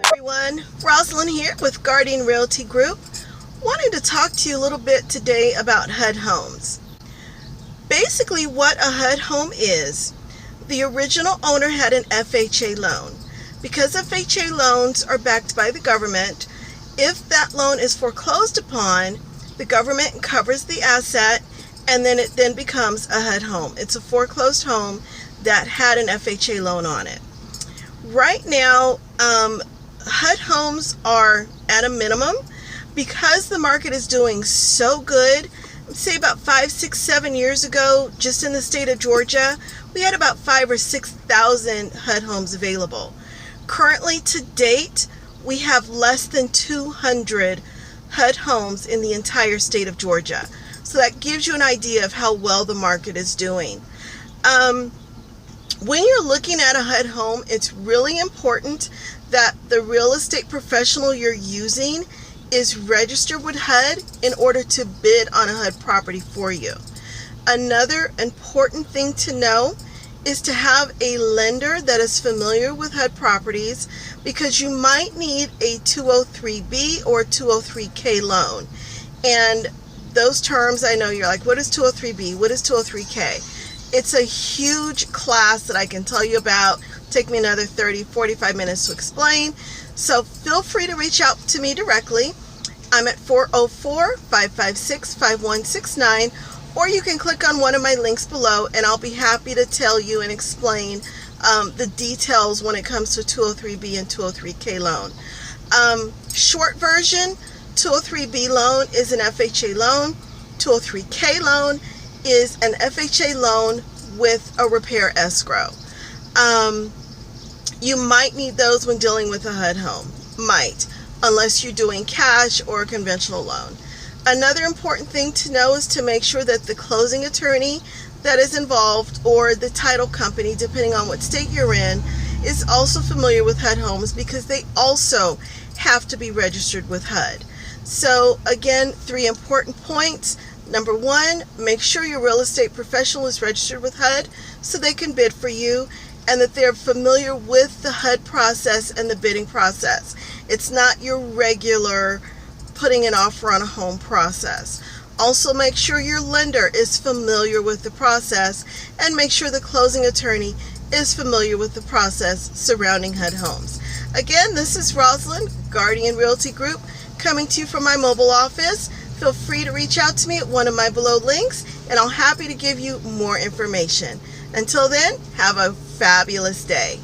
Everyone, Rosalind here with Guardian Realty Group. Wanted to talk to you a little bit today about HUD homes. Basically what a HUD home is, the original owner had an FHA loan. Because FHA loans are backed by the government, if that loan is foreclosed upon, the government covers the asset and then it then becomes a HUD home. It's a foreclosed home that had an FHA loan on it. Right now, HUD homes are at a minimum because the market is doing so good. Say about 5, 6, 7 years ago, just in the state of Georgia, we had about 5,000 or 6,000 HUD homes available. Currently, to date, we have less than 200 HUD homes in the entire state of Georgia. So that gives you an idea of how well the market is doing. When you're looking at a HUD home, it's really important that the real estate professional you're using is registered with HUD in order to bid on a HUD property for you. Another important thing to know is to have a lender that is familiar with HUD properties, because you might need a 203B or 203K loan. And those terms, I know you're like, what is 203B? What is 203K? It's a huge class that I can tell you about. Take me another 30, 45 minutes to explain. So feel free to reach out to me directly. I'm at 404-556-5169, or you can click on one of my links below and I'll be happy to tell you and explain the details when it comes to 203B and 203K loan. Short version, 203B loan is an FHA loan. 203K loan is an FHA loan with a repair escrow. You might need those when dealing with a HUD home. Might, unless you're doing cash or a conventional loan. Another important thing to know is to make sure that the closing attorney that is involved, or the title company, depending on what state you're in, is also familiar with HUD homes, because they also have to be registered with HUD. So again, 3 important points. Number 1, make sure your real estate professional is registered with HUD so they can bid for you, and that they're familiar with the HUD process and the bidding process. It's not your regular putting an offer on a home process. Also, make sure your lender is familiar with the process, and make sure the closing attorney is familiar with the process surrounding HUD homes. Again, this is Rosalind, Guardian Realty Group, coming to you from my mobile office. Feel free to reach out to me at one of my below links, and I'm happy to give you more information. Until then, have a fabulous day.